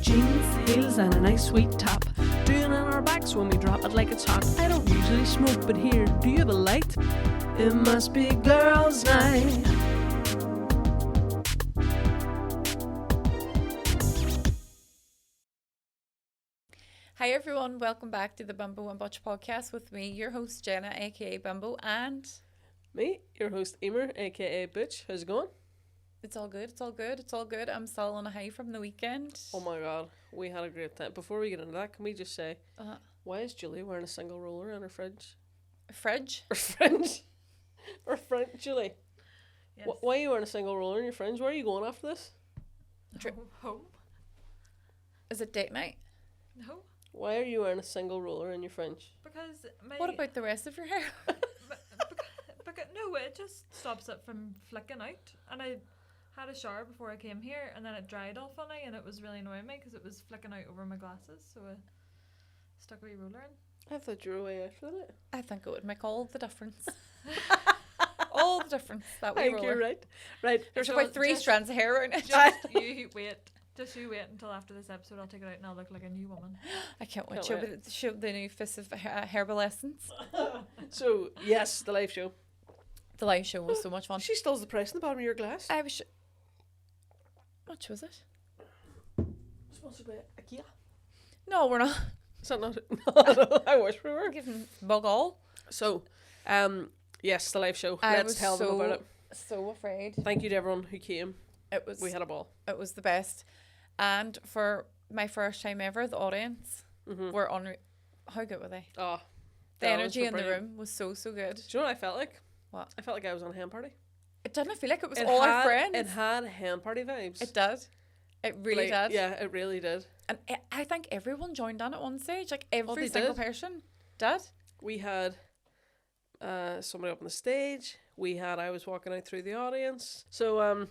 jeans, heels and a nice sweet top. Doing on our backs when we drop it like it's hot. I don't usually smoke, but here, do you have a light? It must be girls' night. Hi everyone, welcome back to the Bimbo and Butch podcast with me, your host Jenna, aka Bimbo, and Me, your host Emer, aka Butch. How's it going? it's all good, it's all good, it's all good. I'm still on a high from the weekend. Oh my god, we had a great time. Before we get into that, can we just say, why is Julie wearing a single roller in her fridge? Fridge? Or fringe? Or fringe, Julie? Yes. Why are you wearing a single roller in your fringe? Where are you going after this? Home? Is it date night? No, Why are you wearing a single roller in your fringe? because my What about the rest of your hair? because no, it just stops it from flicking out. And I had a shower before I came here, and then it dried all funny, and it was really annoying me because it was flicking out over my glasses. So I stuck a wee roller in. I thought you were way out for that. I think it would make all the difference. All the difference, that I wee think you're roller. right. Right. There's So about 3 just- strands of hair around it. Just you wait. Just you wait until after this episode. I'll take it out and I'll look like a new woman. I can't wait. Can't Show the new Fist of Herbal Essence. So, yes, the live show. The live show was so much fun. She stills the price in the bottom of your glass. I was... Much was it? Sponsored by IKEA. No, we're not. Is that not? No, I wish we were. We're giving bug all. So, yes, the live show. I Let's was tell them about it. so afraid. Thank you to everyone who came. It was We had a ball. it was the best. And for my first time ever, the audience were on. How good were they? Oh, The energy in the brilliant. room was so good. Do you know what I felt like? What? I felt like I was on a hen party. It didn't feel like it was all our friends. It had hen party vibes. It did. It really Like, did. Yeah, it really did. And I think everyone joined in at one stage. Like every they single did. person did. We had somebody up on the stage. I was walking out through the audience. So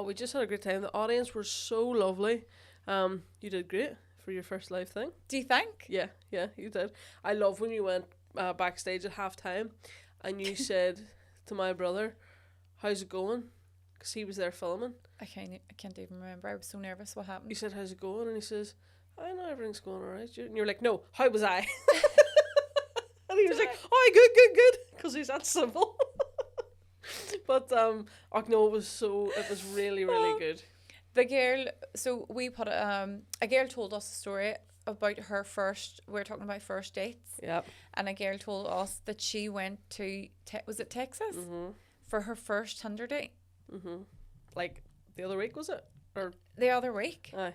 we just had a great time. The audience were so lovely. You did great for your first live thing. Do you think? Yeah, you did. I love when you went backstage at halftime and you said to my brother, "How's it going?" Because he was there filming. I can't even remember. I was so nervous. What happened? You said, "How's it going?" And he says, "I know everything's going alright." And you're like, "No, how was I?" And he was like, "Oh, good," because he's that simple. But no, it was really good. The girl, so we put a girl told us a story about her first, we were talking about first dates, Yep. and a girl told us that she went to, was it Texas? For her first Tinder date. Like the other week, was it? Or The other week. aye.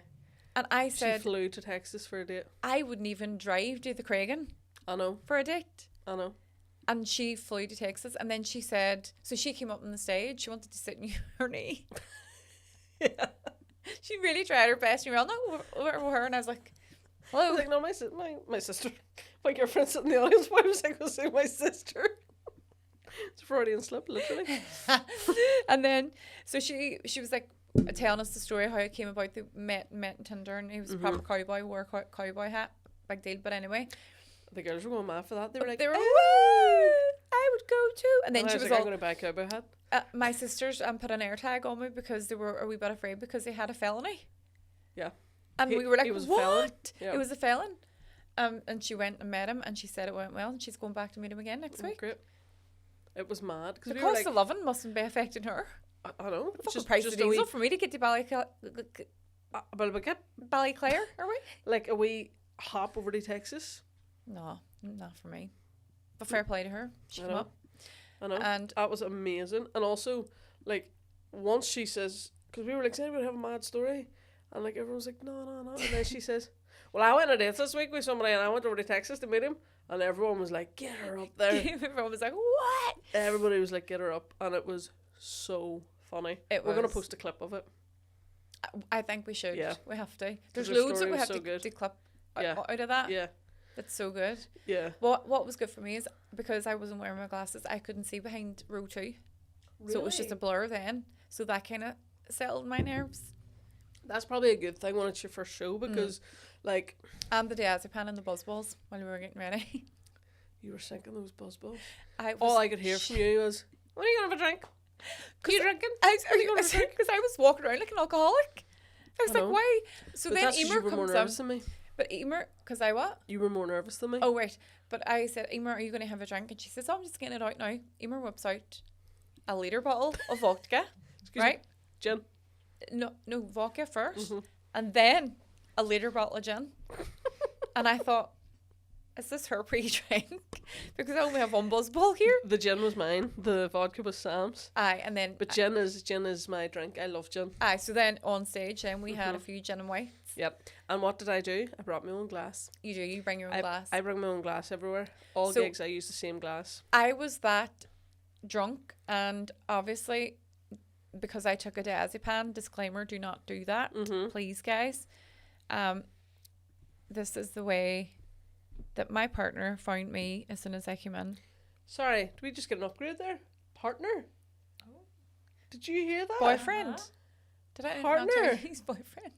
And I She said, flew to Texas for a date. I wouldn't even drive to the Craigan I know. for a date. And she flew to Texas, and then she said, so she came up on the stage, she wanted to sit in her knee. Yeah. She really tried her best, and we were all, no, over her, and I was like, I hello. was like, no, my sister. My girlfriend sitting in the audience. Why was I going to say my sister? It's a Freudian slip, literally. And then, so she was like telling us the story how it came about. They met in Tinder, and he was a proper cowboy, wore a cowboy hat, big deal. But anyway, The girls were going mad for that. They were like, they were, "Woo!" woo, I would go too. And then And I she was was like, all, I'm going to buy a cowboy hat. my sisters put an air tag on me because they were a wee bit afraid because they had a felony. Yeah. And He- we were like, he was a felon? what? Yeah. It was a felon. And she went and met him, and she said it went well, and she's going back to meet him again next week. Great. It was mad. The We cost were like, of living mustn't be affecting her. I know. Fucking price of a wee, diesel for me to get to Ballyclare, are we? like a wee hop over to Texas. No, not for me. But fair play to her. She I came know. up. I know. And That was amazing. And also, like, once she says, because we were like, does anybody have a mad story? And like, everyone was like, no. And then she says, well, I went on a date this week with somebody and I went over to Texas to meet him. And everyone was like, get her up there. everyone was like, what? Everybody was like, get her up. And it was so funny. We're going to was. post a clip of it. I think we should. Yeah. We have to. There's her loads that story we was have so to, good. to clip Yeah. out of that. Yeah. It's so good. Yeah. What was good for me is because I wasn't wearing my glasses, I couldn't see behind row 2. Really? So it was just a blur then. So that kind of settled my nerves. That's probably a good thing when it's your first show because, like... And the diazepam and the buzzballs while we were getting ready. You were sinking those buzzballs. All All I could hear from you was, when are you going to have a drink? Are you drinking? Because I was walking around like an alcoholic. I was I like, know. why? So But then that's 'cause Emer you were more comes nervous up. than me. But Emer, because I what? You were more nervous than me. Oh, right. But I said, Emer, are you going to have a drink? And she says, oh, I'm just getting it out now. Emer whips out a litre bottle of vodka, Excuse right? me. Gin. No, vodka 1st, Mm-hmm. and then a litre bottle of gin. And I thought, is this her pre-drink? Because I only have one buzzball here. The gin was mine. The vodka was Sam's. Aye, and then... But gin is my drink. I love gin. Aye, so then on stage, then we had a few gin and whites. Yep. And what did I do? I brought my own glass. You bring your own glass. I bring my own glass everywhere. All So- gigs I use the same glass. I was that drunk, and obviously, because I took a diazepam, disclaimer, do not do that, please, guys. This is the way that my partner found me as soon as I came in. Sorry, did we just get an upgrade there? Partner? Oh. Did you hear that? Boyfriend. Uh-huh. Did I not Partner. tell you he's boyfriend?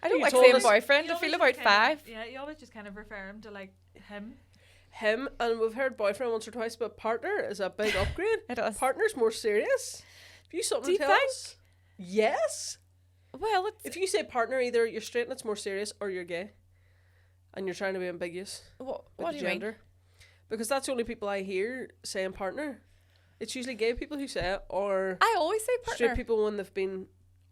I don't You like told saying us- boyfriend. You I feel always about just kind 5. of- yeah, you always just kind of refer him to like him. Him, and we've heard boyfriend once or twice, but partner is a big upgrade. It does. Partner's more serious. If you something Do you to tell think? us. Yes. Well, it's... If you say partner, either you're straight and it's more serious, or you're gay. And you're trying to be ambiguous. What with do the you mean? gender. Because that's the only people I hear saying partner. It's usually gay people who say it, or I always say partner. straight people when they've been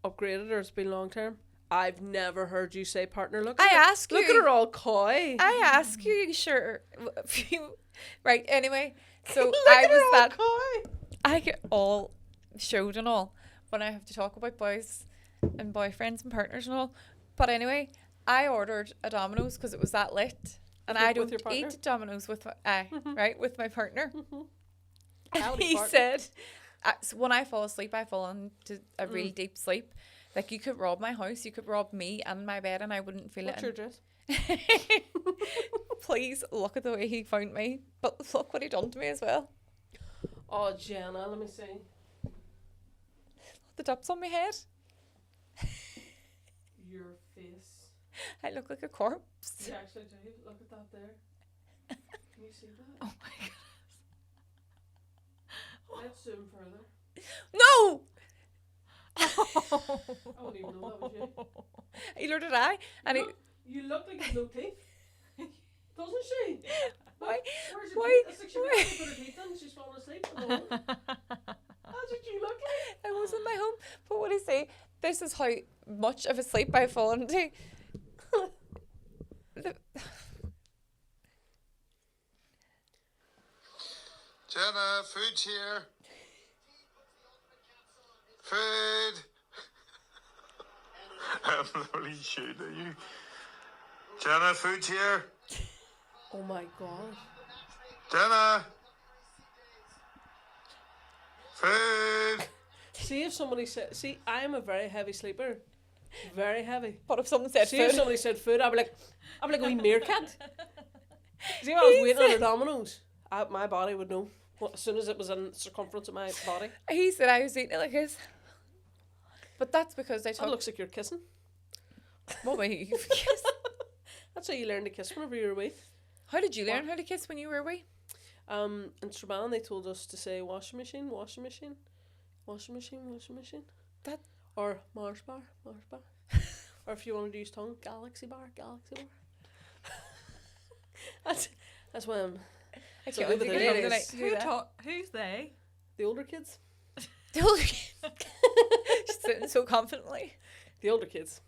upgraded or it's been long term. I've never heard you say partner. Look I at her. ask Look you. at her all coy. I ask you, sure. If you- right, anyway. So Look I at her was all that... coy. I get all showed and all when I have to talk about boys and boyfriends and partners and all. But anyway, I ordered a Domino's because it was that lit. And I With don't your partner? eat Domino's with my, right, with my partner. And Howdy, he partner. said, so when I fall asleep, I fall into a really deep sleep. Like, you could rob my house, you could rob me and my bed, and I wouldn't feel What's it. your address? Please look at the way he found me. But look what he done to me as well. Oh, Jenna, let me see. The dips on my head. Your face. I look like a corpse. You actually do. Look at that there. Can you see that? Oh my god. Let's zoom further. No! I wouldn't even know that was you. Either did I. And he, Look, you look like you've no teeth. Doesn't she? why? Where's your Why? teeth? It's like she went to put her teeth in and she's falling asleep. That's what you look like. I was in my home. But what do you say? This is how much of a sleep I've fallen into. Jenna, food's here. Food. I'm really shooting at you. Jenna, food's here. Oh my god. Jenna. Food. See if somebody said, see, I am a very heavy sleeper. Very heavy. But if someone said See if food, somebody said food, I'd be like a wee meerkat. See if I was waiting on a Domino's, my body would know. Well, as soon as it was in circumference of my body. he said I was eating it like this. But that's because I That took... looks like you're kissing. What way you kiss? That's how you learn to kiss whenever you're wee. How did you learn how to kiss when you were wee? In Strabane they told us to say washing machine, washing machine, washing machine, washing machine. That... Or Mars bar, Mars bar. Or if you want to use tongue, galaxy bar, galaxy bar. That's when I So can't over think the of days- the night to do that. Who's they? the older kids. The older kids. She's sitting so confidently. The older kids.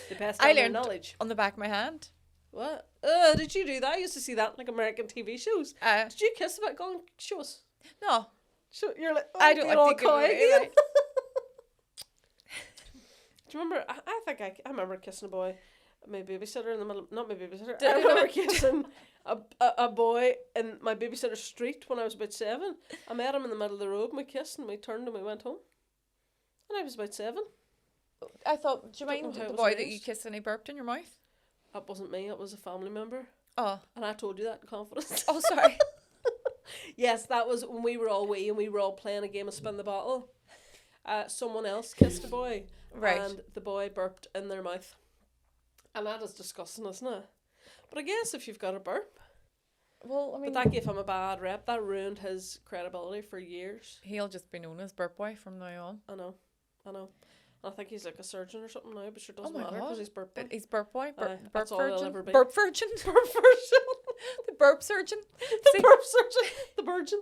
They pass I down their learned- knowledge. On the back of my hand. What? Did you do that? I used to see that in like American TV shows. Did you kiss about going, show us? No. Show, you're like, oh, I don't being like all to give coy away, again. like- Do you remember? I think I remember kissing a boy, my babysitter in the middle. Not my babysitter. Did I you remember not? kissing a boy in my babysitter's street when I was about 7. I met him in the middle of the road. And we kissed and we turned and we went home. And I was about 7. I thought, do you Don't know mind how it the was boy that you raised. kissed and he burped in your mouth? That wasn't me. It was a family member. Oh. And I told you that in confidence. Oh, sorry. Yes, that was when we were all wee and we were all playing a game of spin the bottle. Someone else kissed a boy. Right. And the boy burped in their mouth. And that is disgusting, isn't it? But I guess if you've got a burp. Well, I mean, But that gave him a bad rep. That ruined his credibility for years. he'll just be known as Burp Boy from now on. I know. I think he's like a surgeon or something now, but sure doesn't my matter God. because he's burp boy. He's burp boy. Burp that's all he'll virgin. ever be. Burp virgin. Burp virgin. The burp surgeon. The burp surgeon. The virgin.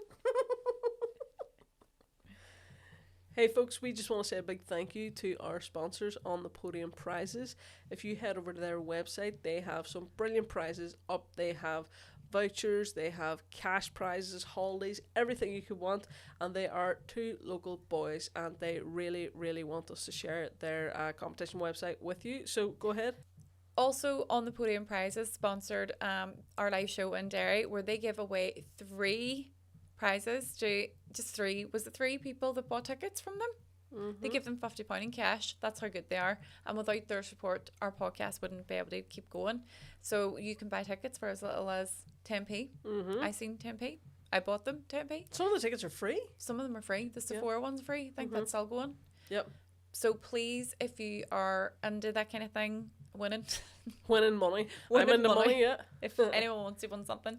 Hey folks, we just want to say a big thank you to our sponsors on the Podium Prizes. If you head over to their website, they have some brilliant prizes up. They have vouchers, they have cash prizes, holidays, everything you could want. And they are two local boys, and they really, really want us to share their competition website with you. So go ahead. Also on the Podium Prizes, sponsored our live show in Derry, where they give away 3 prizes to just 3. Was it 3 people that bought tickets from them? Mm-hmm. They give them £50 in cash. That's how good they are. And without their support, our podcast wouldn't be able to keep going. So you can buy tickets for as little as 10p. Mm-hmm. I seen 10p. I bought them 10p. Some of the tickets are free. Some of them are free. The Sephora one's free. I think that's still going. Yep. So please, if you are into that kind of thing, winning Money. Winning I'm into money. money, yeah. if anyone wants to win something,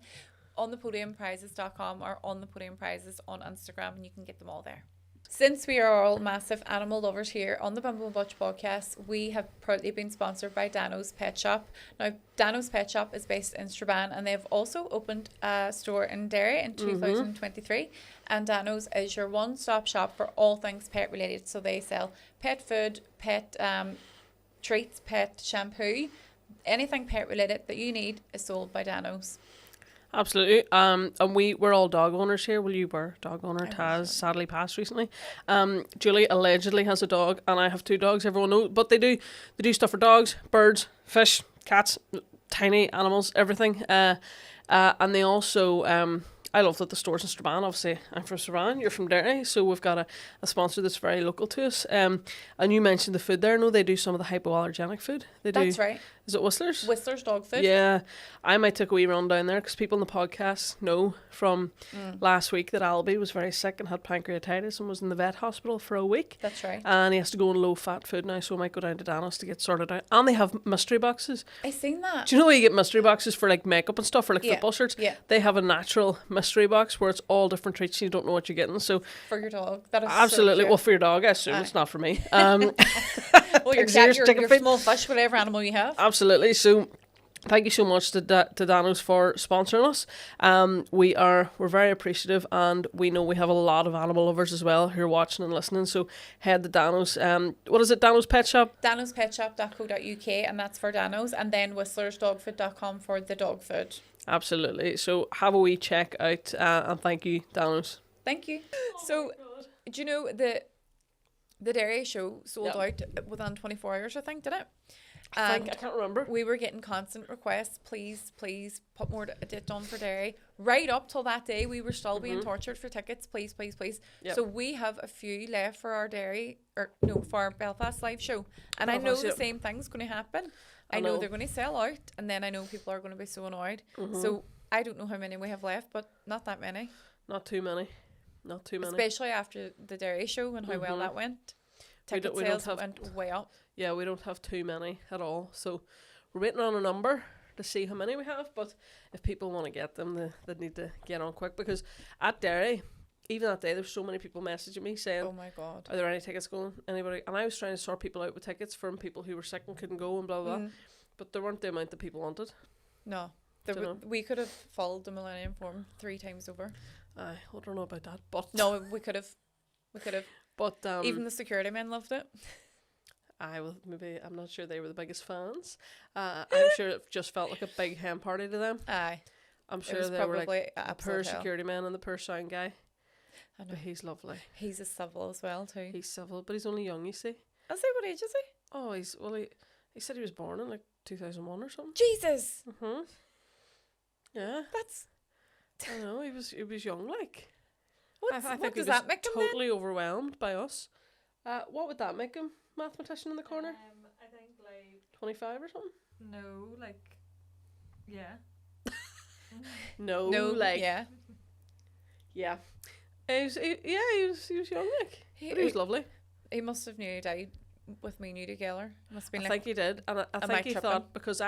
on the podiumprizes.com or on the Podium Prizes on Instagram, and you can get them all there. Since we are all massive animal lovers here on the Bimbo and Butch podcast, we have proudly been sponsored by Danos Petshop. Now, Danos Petshop is based in Strabane, and they've also opened a store in Derry in 2023. And Danos is your one-stop shop for all things pet related. So they sell pet food, pet treats, pet shampoo, anything pet related that you need is sold by Danos. Absolutely. And we're all dog owners here. Well, you were dog owner. Taz sadly passed recently. Julie allegedly has a dog, and I have 2 dogs. Everyone knows, but they do stuff for dogs, birds, fish, cats, tiny animals, everything. And they also I love that the store's in Strabane. Obviously, I'm from Strabane, you're from Derry, so we've got a sponsor that's very local to us. And you mentioned the food there. No, they do some of the hypoallergenic food. That's right. Is it Whistler's? Whistler's dog food. Yeah. I might take a wee run down there because people on the podcast know from last week that Albie was very sick and had pancreatitis and was in the vet hospital for a week. That's right. And he has to go on low-fat food now, so I might go down to Danos to get sorted out. And they have mystery boxes. I seen that. Do you know where you get mystery boxes for like makeup and stuff, for like football shirts? Yeah. They have a natural mystery box where it's all different treats and you don't know what you're getting. So for your dog. That is absolutely. So well, for your dog, I assume it's not for me. Well, your cat, your small fish, whatever animal you have. Absolutely. So thank you so much to Danos for sponsoring us. We're very appreciative, and we know we have a lot of animal lovers as well who are watching and listening. So head to Danos. What is it? Danos Pet Shop? DanosPetshop.co.uk, and that's for Danos, and then whistlersdogfood.com for the dog food. Absolutely. So have a wee check out, and thank you, Danos. Thank you. So, do you know the Derry show sold out within 24 hours, I think, did it? I can't remember. We were getting constant requests, please put more a date on for Derry. Right up till that day, we were still being tortured for tickets, please. Yep. So we have a few left for our for our Belfast live show. And I know the same thing's going to happen. I know they're going to sell out, and then I know people are going to be so annoyed. So I don't know how many we have left, but not that many. Not too many. Especially after the Derry show and how well that went. Ticket sales went way up. Yeah, we don't have too many at all. So we're waiting on a number to see how many we have. But if people want to get them, they need to get on quick. Because at Derry, even that day, there's so many people messaging me saying, oh my God, are there any tickets going? Anybody? And I was trying to sort people out with tickets from people who were sick and couldn't go and blah, blah, blah. But there weren't the amount that people wanted. No. We could have followed the Millennium Forum 3 times over. I don't know about that, but... No, we could have. But even the security men loved it. I'm not sure they were the biggest fans. I'm sure it just felt like a big hen party to them. Aye. I'm sure they were like the poor security man and the poor sound guy. I know. But he's lovely. He's a civil as well too. He's civil, but he's only young, you see. Is he? What age is he? Oh, he said he was born in like 2001 or something. Jesus. Yeah. That's... I know, he was young, like. What does that make him totally overwhelmed by us. What would that make him? Mathematician in the corner? I think like 25 or something? no, like yeah. No, like yeah. He was young, like. But he was lovely. He must have nearly died with me new together. Must have been I think he did, and I think he thought because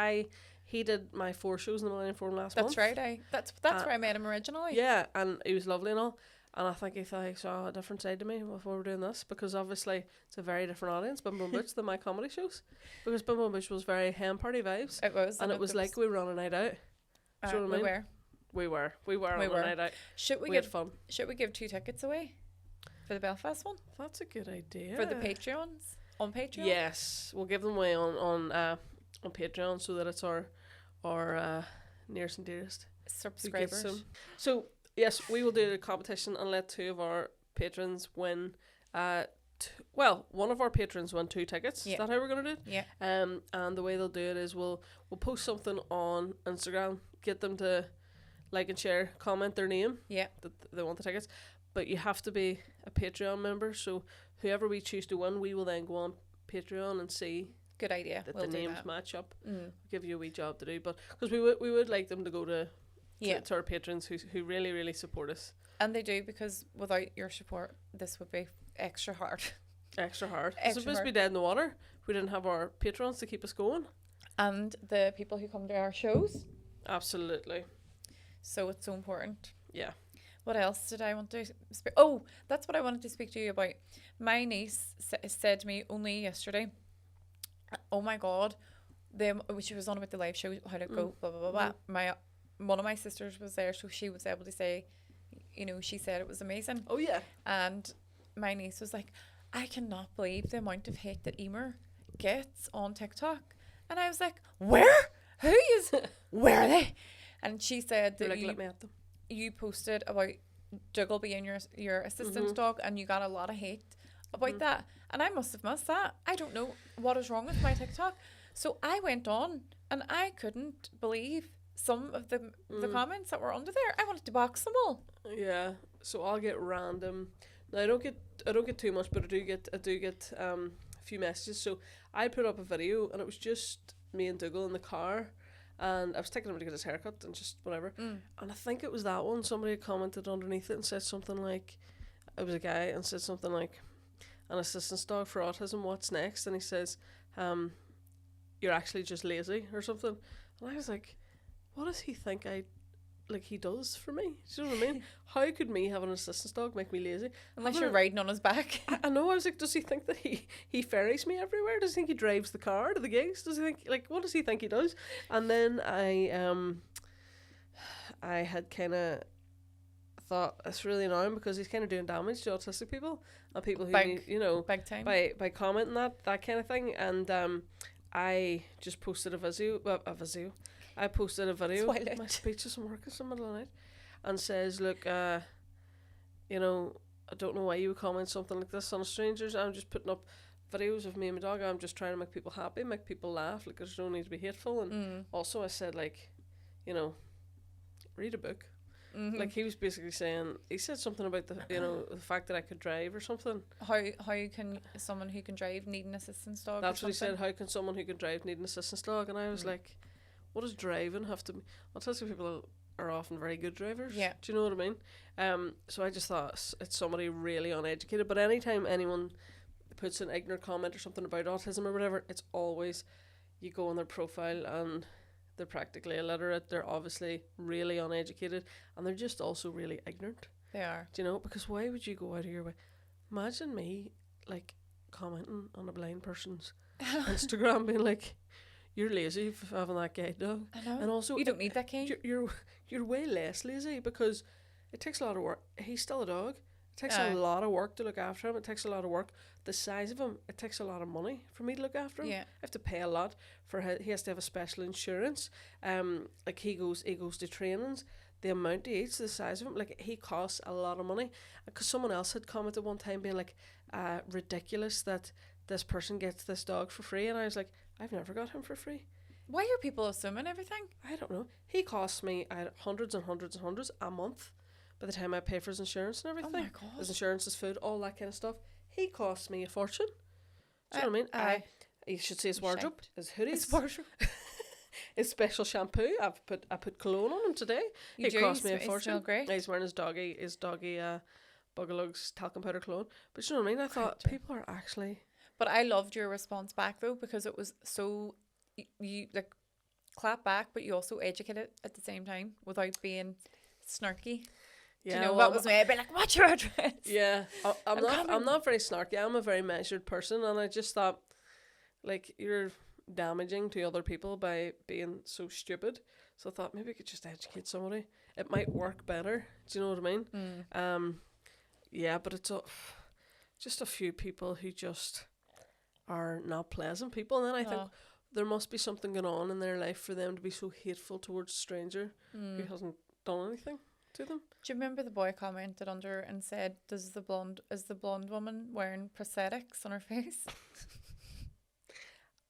he did my 4 shows in the Millennium Forum last month. That's right. That's where I met him originally. Yeah, and he was lovely and all. And I think he thought he saw a different side to me before we were doing this, because obviously it's a very different audience, Bimbo and Butch, than my comedy shows. Because Bimbo and Butch was very hen party vibes. It was. And it was like we were on a night out. Do you know what I mean? We were on a night out. Should we had fun. Should we give 2 tickets away for the Belfast one? That's a good idea. For the Patreons? On Patreon? Yes. We'll give them away on Patreon, so that it's our nearest and dearest subscribers. So yes, we will do a competition and let 2 of our patrons win. One of our patrons won 2 tickets. Yeah. Is that how we're gonna do it? Yeah. And the way they'll do it is we'll post something on Instagram, get them to like and share, comment their name. Yeah. That they want the tickets, but you have to be a Patreon member. So whoever we choose to win, we will then go on Patreon and see. Good idea. That we'll the do names that. match up. Mm. Give you a wee job to do, but because we would like them to go to our patrons who really, really support us. And they do, because without your support, this would be extra hard. Extra hard. It's supposed to be dead in the water if we didn't have our patrons to keep us going. And the people who come to our shows. Absolutely. So it's so important. Yeah. What else did I want to speak? Oh, that's what I wanted to speak to you about. My niece said to me only yesterday, oh my God, she was on about the live show, how to go, blah, blah, blah, blah. One of my sisters was there, so she was able to say, she said it was amazing. Oh, yeah. And my niece was like, I cannot believe the amount of hate that Emer gets on TikTok. And I was like, where? Where are they? And she said that let me at them. You posted about Dougal being your assistant dog, and you got a lot of hate about that. And I must have missed that. I don't know what is wrong with my TikTok. So I went on, and I couldn't believe some of the comments that were under there. I wanted to box them all. Yeah. So I'll get random. Now I don't get too much, but I do get a few messages. So I put up a video, and it was just me and Dougal in the car. And I was taking him to get his haircut and just whatever. And I think it was that one. Somebody had commented underneath it and said something like, it was a guy, and said something like, an assistance dog for autism, what's next? And he says, you're actually just lazy or something. And I was like, what does he think he does for me? Do you know what I mean? How could me having an assistance dog make me lazy? Unless you're riding on his back. I know. I was like, does he think that he ferries me everywhere? Does he think he drives the car to the gigs? Does he think, what does he think he does? And then I had kind of thought, it's really annoying, because he's kind of doing damage to autistic people and people who need, big time, by commenting that kind of thing. And I just posted a video. I posted a video. My speech is working in the middle of the night, and says, look, I don't know why you would comment something like this on strangers. I'm just putting up videos of me and my dog. I'm just trying to make people happy, make people laugh. Like, there's no need to be hateful. And also I said, read a book. Like, he was basically saying, he said something about the the fact that I could drive or something. How can someone who can drive need an assistance dog? That's what he said. How can someone who can drive need an assistance dog? And I was like, what does driving have to be? Autistic people are often very good drivers. Yeah. Do you know what I mean? So I just thought it's somebody really uneducated. But anytime anyone puts an ignorant comment or something about autism or whatever, it's always, you go on their profile and they're practically illiterate. They're obviously really uneducated, and they're just also really ignorant. They are. Do you know? Because why would you go out of your way? Imagine me commenting on a blind person's Instagram, being like, you're lazy for having that guide dog. I know. And also, you don't need that cane. You're way less lazy, because it takes a lot of work. He's still a dog. It takes a lot of work to look after him. It takes a lot of work. The size of him, it takes a lot of money for me to look after him. Yeah. I have to pay a lot for he has to have a special insurance. He goes to trainings. The amount he eats, the size of him, he costs a lot of money. Because someone else had commented one time being like, ridiculous that this person gets this dog for free. And I was like, I've never got him for free. Why are people assuming everything? I don't know. He costs me hundreds and hundreds and hundreds a month by the time I pay for his insurance and everything. Oh my God. His insurance, his food, all that kind of stuff. He costs me a fortune. Do you know what I mean? You should see his wardrobe, his hoodies, his wardrobe. his special shampoo. I put cologne on him today. It cost me a fortune. Great. He's wearing his doggy Bugalug's talcum powder cologne. But you know what I mean? I thought people are actually. But I loved your response back though, because it was so you clap back, but you also educate it at the same time without being snarky. Do you know what was me? I'd be like, what's your address? Yeah, I'm coming. not very snarky. I'm a very measured person, and I just thought, like, you're damaging to other people by being so stupid. So I thought maybe I could just educate somebody. It might work better. Do you know what I mean? Yeah, but it's just a few people who just are not pleasant people, and then I think there must be something going on in their life for them to be so hateful towards a stranger who hasn't done anything to them. Do you remember the boy commented under and said, is the blonde woman wearing prosthetics on her face?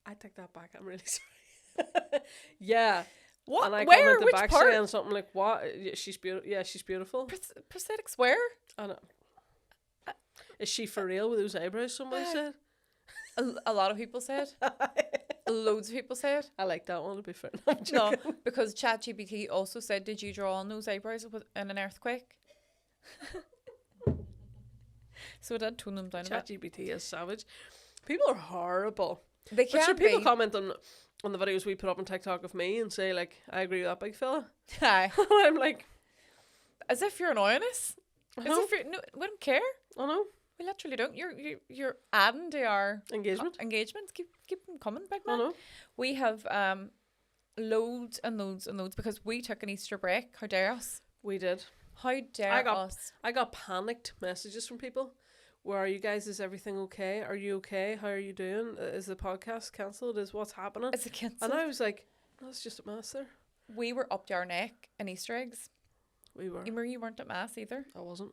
I take that back. I'm really sorry. Yeah. What? And I Where? commented Which back part? saying something like, "What? Yeah, she's beautiful. Yeah, she's beautiful." Prosthetics where? I know. Is she for real with those eyebrows? Somebody said. A lot of people said. Loads of people said. I like that one, to be fair. No, because ChatGPT also said, did you draw on those eyebrows in an earthquake? So it did tone them down a bit. ChatGPT is savage. People are horrible. They But sure, can people be. comment on the videos we put up on TikTok of me and say, like, I agree with that big fella. Aye. I'm like, As if you're annoying us. I As know. if you're, no, we don't care. I know. We literally don't. You're adding to our Engagement. engagements. Keep them coming, big I man. know. We have loads and loads and loads because we took an Easter break. How dare us? We did. How dare us? I got panicked messages from people. Where are you guys? Is everything okay? Are you okay? How are you doing? Is the podcast cancelled? Is what's happening? It's a cancel. And I was like, that's just a mess there. We were up to our neck in Easter eggs. We were. Emer, you weren't at Mass either. I wasn't.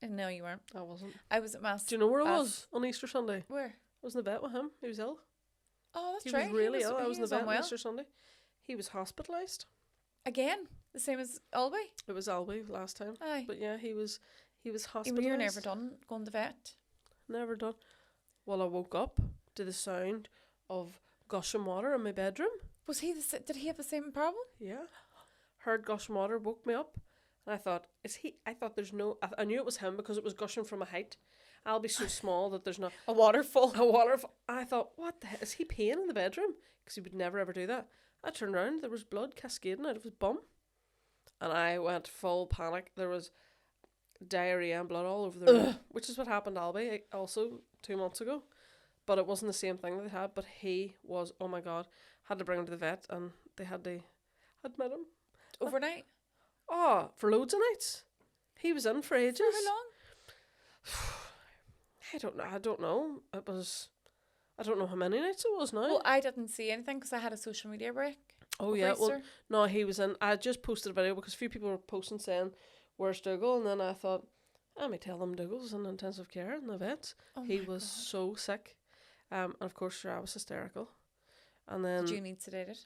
No, you weren't. I wasn't. I was at Mass. Do you know where I was on Easter Sunday? Where? I was in the vet with him. He was ill. Oh, that's He right. was really ill. I he was in the vet on unwell. Easter Sunday. He was hospitalised. Again, the same as Albie. It was Albie last time. Aye. But yeah, he was hospitalised. Emer, you're never done going to the vet. Never done. Well, I woke up to the sound of gushing water in my bedroom. Was he? Did he have the same problem? Yeah. Heard gushing water, woke me up. And I thought, is he? I thought there's no. I knew it was him because it was gushing from a height. I'll be so small that there's not A waterfall. a waterfall. I thought, what the heck? Is he peeing in the bedroom? Because he would never ever do that. I turned around, there was blood cascading out of his bum. And I went full panic. There was diarrhea and blood all over the room, which is what happened to Albie also 2 months ago. But it wasn't the same thing that they had. But he was, oh my God, had to bring him to the vet and they had to admit him. Overnight? Oh, for loads of nights. He was in for ages. For how long? I don't know. It was, I don't know how many nights it was now. Well, I didn't see anything because I had a social media break. Oh over yeah, well, Easter. no, he was in. I just posted a video because a few people were posting saying, "Where's Dougal?" And then I thought, let me tell them Dougal's in intensive care in the vet. Oh He my was God. so sick, and of course, sure, I was hysterical, and then Did you need sedated?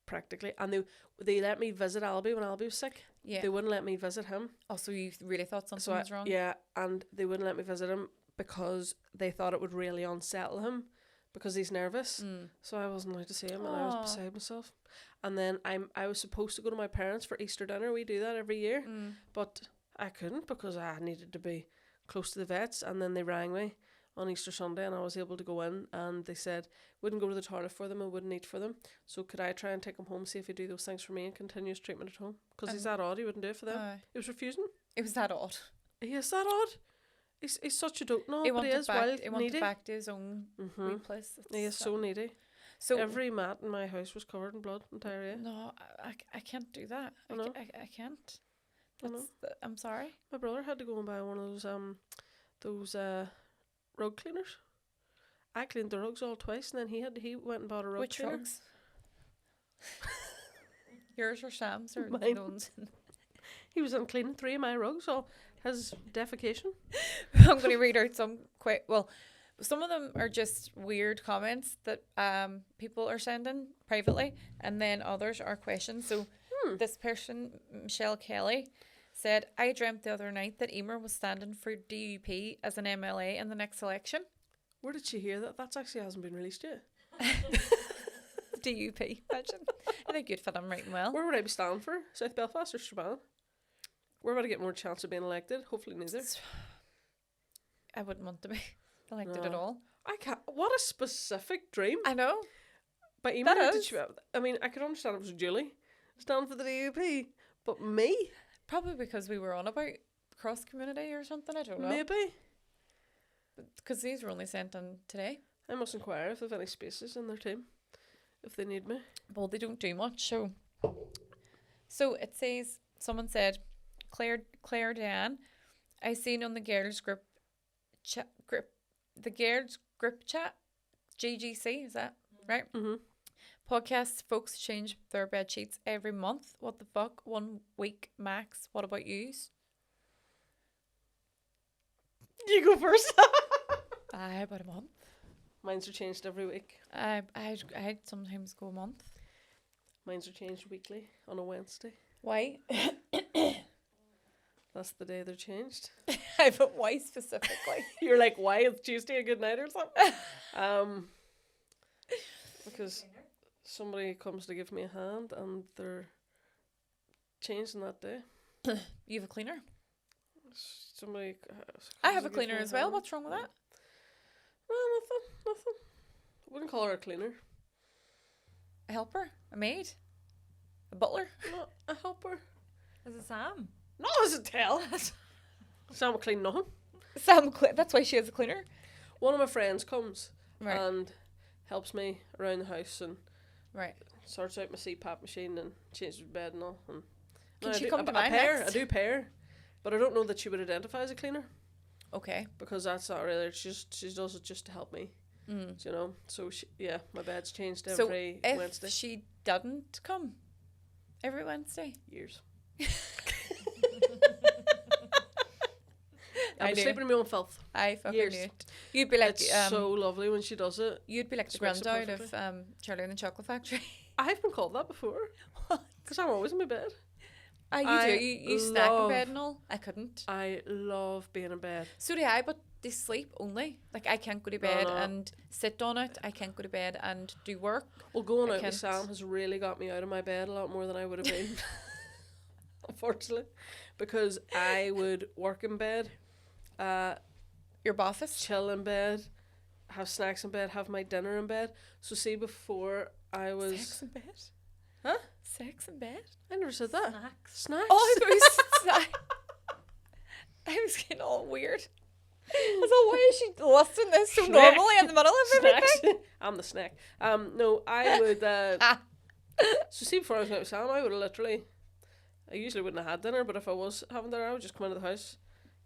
practically, and they let me visit Albie when Albie was sick. Yeah. They wouldn't let me visit him. Oh, so you really thought something So was wrong? yeah, and they wouldn't let me visit him because they thought it would really unsettle him because he's nervous. So I wasn't allowed to see him, and I Aw. was beside myself. And then I was supposed to go to my parents for Easter dinner. We do that every year, but I couldn't because I needed to be close to the vets. And then they rang me on Easter Sunday, and I was able to go in, and they said wouldn't go to the toilet for them and wouldn't eat for them. So could I try and take him home, see if he'd do those things for me, and continuous treatment at home? Because he's that odd, he wouldn't do it for them. Aye. He was refusing. It was that odd. He is that odd. He's such a dope. No, He but he wanted is back. wild, He wanted needy. back to his own wee place. He is so needy. So Every mat in my house was covered in blood and diarrhea. no, I can't do that. I know. I can't. I know. I'm sorry. My brother had to go and buy one of those rug cleaners. I cleaned the rugs all twice, and then he went and bought a rug Which cleaner. rugs? Yours or Sam's or Mine. no one's? He was on cleaning 3 of my rugs, all his defecation. I'm going to read out some quick. Well, some of them are just weird comments that people are sending privately, and then others are questions. So this person, Michelle Kelly, said, "I dreamt the other night that Emer was standing for DUP as an MLA in the next election." Where did she hear that? That actually hasn't been released yet. DUP, imagine. I think you'd fit him right well. Where would I be standing for? South Belfast or Strabane? Where would I get more chance of being elected? Hopefully neither. I wouldn't want to be elected at No. all. I can't. What a specific dream. I know. But Emer, That did is. she, I mean, I could understand it was Julie standing for the DUP, but me? Probably because we were on about cross community or something. I don't know. Maybe. Because these were only sent on today. I must inquire if they've any spaces in their team, if they need me. Well, they don't do much. So it says, someone said, Claire Diane, I seen on the girls group chat, GGC, is that right? Mm-hmm. Podcasts, folks change their bed sheets every month. What the fuck? 1 week max. What about yous? You go first. About a month. Mine's are changed every week. I'd sometimes go a month. Mine's are changed weekly on a Wednesday. Why? That's the day they're changed. But why specifically? You're like, why is Tuesday a good night or something? Because somebody comes to give me a hand and they're changing that day. You have a cleaner? Somebody. I have a cleaner as well. What's wrong with that? No, nothing. I wouldn't call her a cleaner. A helper? A maid? A butler? No, a helper. Is it Sam? No, is it tell? Sam will clean nothing. That's why she has a cleaner. One of my friends comes Right. and helps me around the house and Right. sorts out my CPAP machine and changes my bed and all. And Can I she do- come I- to I mine pay her, next? I do pay her, but I don't know that she would identify as a cleaner Okay. because that's not really. She does it just to help me. Mm. You know, so my bed's changed So every if Wednesday. she didn't come every Wednesday, Years. I I'm knew. sleeping in my own filth. I fucking Years. knew it. You'd be like It's so lovely when she does it. you'd be like the Just mix it granddad of perfectly. Charlie and the Chocolate Factory. I've been called that before What? because I'm always in my bed. You I do. You snack in love- bed and all. I couldn't. I love being in bed. So do I, but they sleep only. Like I can't go to bed no. and sit on it. I can't go to bed and do work. Well, going I out with can't. Sam has really got me out of my bed a lot more than I would have been. Unfortunately, because I would work in bed, Your boffus. chill in bed, have snacks in bed, have my dinner in bed. So see, before I was, Sex in bed. Huh? Sex in bed. I never said that. Snacks. Snacks. Oh, I thought you said I was getting all weird. I was like, why is she listing this so Snack. normally in the middle of everything? Snacks. I'm the snack. No, I would. So see, before I was out with Sam, I would have literally. I usually wouldn't have had dinner, but if I was having dinner, I would just come into the house,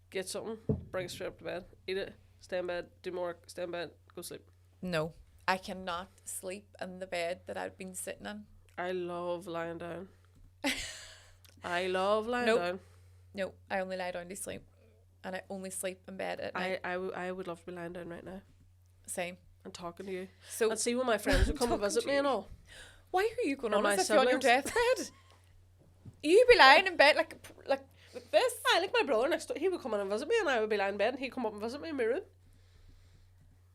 get something, bring it straight up to bed, eat it, stay in bed, do more work, stay in bed, go sleep. No, I cannot sleep in the bed that I've been sitting in. I love lying down. I love lying Nope. down. No, I only lie down to sleep, and I only sleep in bed at night. I would love to be lying down right now Same. and talking to you. So And see when my friends would come and Talking visit to me you. and all. why are you going Or on my as if you're on your siblings. deathbed? You be lying in bed like this. I like my brother next door. He would come in and visit me, and I would be lying in bed, and he'd come up and visit me in my room.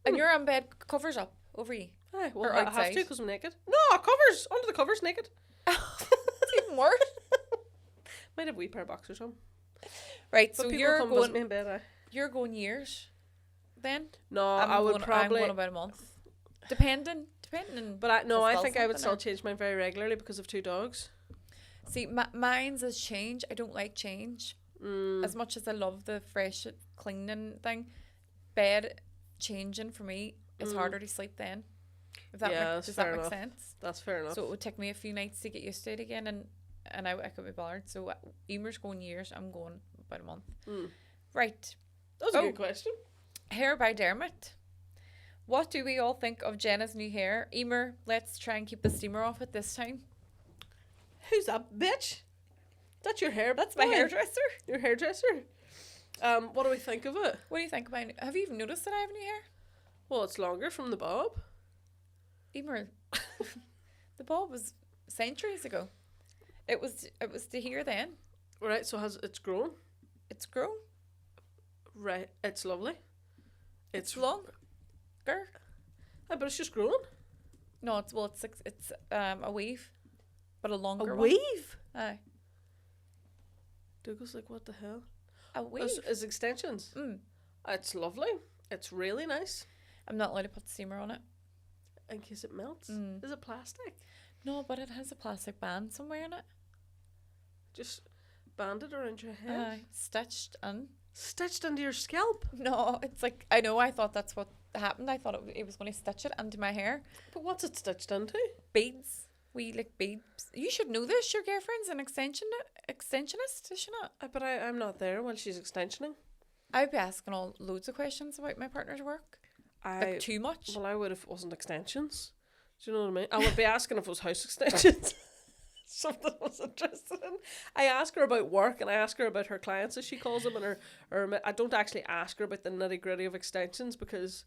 And you're on bed, covers up over you. Aye, well, Or I have outside. to because I'm naked. No, covers under the covers, naked. It's even worse. Might have a wee pair of boxers on. Right, But so people you're come visit me going. in bed. Aye. You're going years, then. No, I'm I would going, probably. I'm going about a month, depending. But I Spell think I would something still change mine very regularly because of 2 dogs. See, mine's is change. I don't like change as much as I love the fresh cleaning thing. Bed changing for me is harder to sleep then. If that Yeah, does that's that fair make enough. sense? That's fair enough. So it would take me a few nights to get used to it again, and I could be bothered. So Emer's going years. I'm going about a month. Right. That was a Oh. good question. Hair by Dermot. What do we all think of Jenna's new hair? Emer, let's try and keep the steamer off it this time. Who's that bitch? That's your hair. That's my boy. hairdresser. Your hairdresser. What do we think of it? What do you think about it? Have you even noticed that I have new hair? Well, it's longer from the bob. Emer, the bob was centuries ago. It was to here then. Right, so it's grown. It's grown. Right, it's lovely. It's longer. Aye, but it's just growing. No, it's a weave, but a longer A one. weave? Aye, Dougal's like, what the hell? a weave. It's extensions. It's lovely. It's really nice. I'm not allowed to put the steamer on it. In case it melts. Is it plastic? No, but it has a plastic band somewhere in it. Just Banded around your head? Stitched in. Stitched into your scalp? No, it's like, I know, I thought that's what happened. I thought it was going to stitch it into my hair. But what's it stitched into? Beads. We like beads. You should know this. Your girlfriend's an extensionist, is she not? But I'm not there while she's extensioning. I'd be asking all loads of questions about my partner's work. Like too much. Well, I would if it wasn't extensions. Do you know what I mean? I would be asking if it was house extensions. Something I was interested in. I ask her about work and I ask her about her clients, as she calls them, and her I don't actually ask her about the nitty gritty of extensions because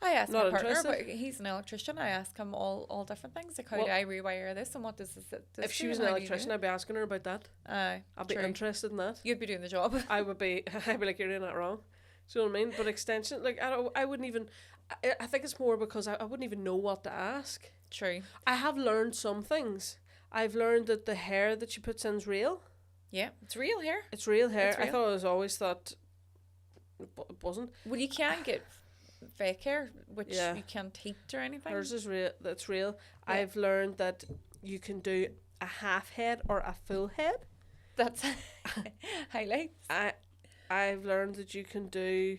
I ask not my partner interested. about, he's an electrician. I ask him all different things, like how do I rewire this and what does this if she do was and an how do you do electrician, it? I'd be asking her about that. Aye, I'd be true. interested in that. You'd be doing the job. I'd be like, you're doing that wrong. Do you know what I mean? But extension, like I wouldn't even. I think it's more because I wouldn't even know what to ask. True. I have learned some things. I've learned that the hair that she puts in is real. Yeah, it's real hair. It's real hair. It's real. I thought it always it wasn't. Well, you can get fake hair, which Yeah. you can't heat or anything. Hers is real. That's real. Yeah. I've learned that you can do a half head or a full head. That's highlights. I've learned that you can do.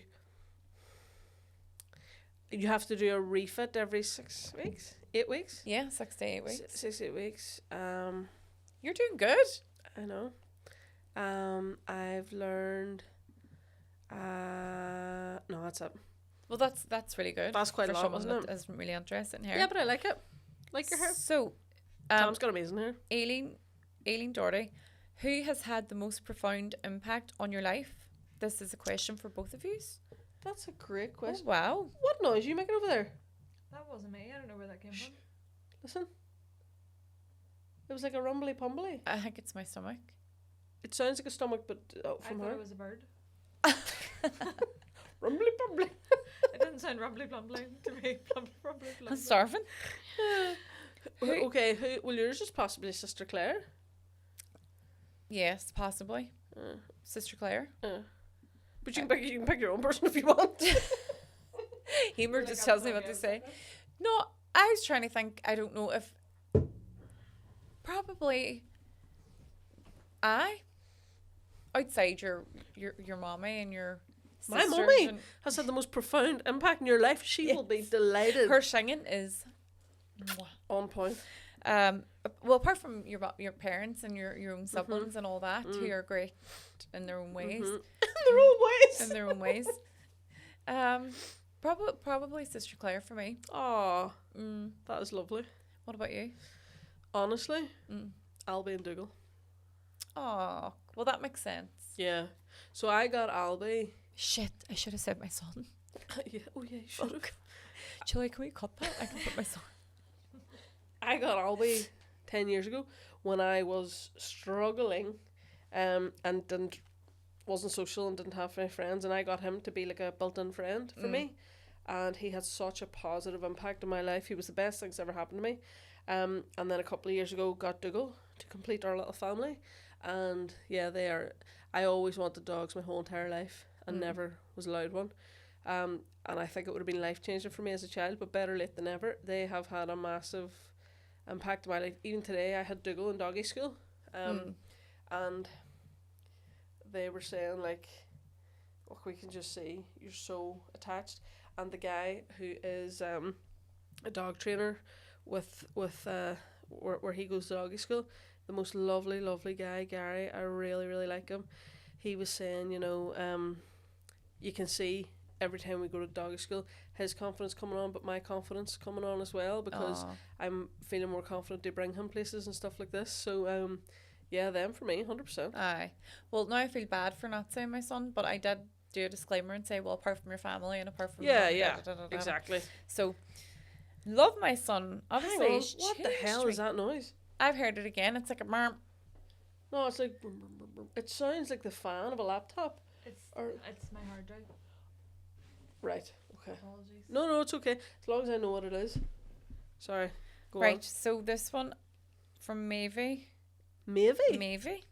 You have to do a refit every 6 weeks, 8 weeks. Yeah, 6 to 8 weeks. 6-8 weeks. You're doing good. I know. I've learned. No, that's it. Well, that's really good. That's quite for a lot, someone wasn't that it? isn't really interested in hair. Yeah, but I like it. Like your hair. So, Tom's got amazing hair. Aileen Doherty, who has had the most profound impact on your life? This is a question for both of you. That's a great Oh, question. wow. What noise are you making over there? That wasn't me. I don't know where that came from. Listen. It was like a rumbly pumbly. I think it's my stomach. It sounds like a stomach, but I from thought her. it was a bird. Rumbly pumbly. It didn't sound rumbly plumbly to me. Rumbly plumbly. I'm starving. Who- Okay, will yours just possibly Sister Claire? Yes, possibly. Uh, Sister Claire. but you can pick your own person if you want. Emer just tells me what to say. No, I was trying to think. I don't know if probably outside your mommy and your My sisters mummy and has had the most profound impact in your life. She will be delighted. her singing is On point. well, apart from your parents and your own siblings and all that, who are great in their own ways. In their own ways. In their own ways. Probably Sister Claire for me. Aw, that is lovely. What about you? Honestly, Albie and Dougal. Oh, well, that makes sense. Yeah. So I got Albie. Shit, I should have said my son. Yeah. Oh yeah, you should have. Chili, can we cut that? I can put my son. I got Albie 10 years ago when I was struggling, and wasn't social and didn't have any friends, and I got him to be like a built-in friend for me, and he had such a positive impact on my life. He was the best thing that's ever happened to me. And then a couple of years ago got Dougal to complete our little family, and yeah, they are. I always wanted dogs my whole entire life and never was allowed one. And I think it would have been life-changing for me as a child, but better late than never. They have had a massive impact on my life. Even today I had Dougal in doggy school, and they were saying like, look, we can just see you're so attached. And the guy who is a dog trainer with where he goes to doggy school, the most lovely guy, Gary, I really like him. He was saying, you can see every time we go to doggy school his confidence coming on, but my confidence coming on as well, because I'm feeling more confident to bring him places and stuff like this. So yeah, them for me, 100%. Aye. Well, now I feel bad for not saying my son, but I did do a disclaimer and say, well, apart from your family and apart from Exactly. So love my son. Obviously, Hang on, he's what the changed hell me. is that noise? I've heard it again. It's like a murm. No, it's like it sounds like the fan of a laptop. It's Or- my hard drive. Right. Okay. Apologies. No, it's okay. As long as I know what it is. Sorry. Go Right. on. So this one from Mavie. Mavie? Mavie.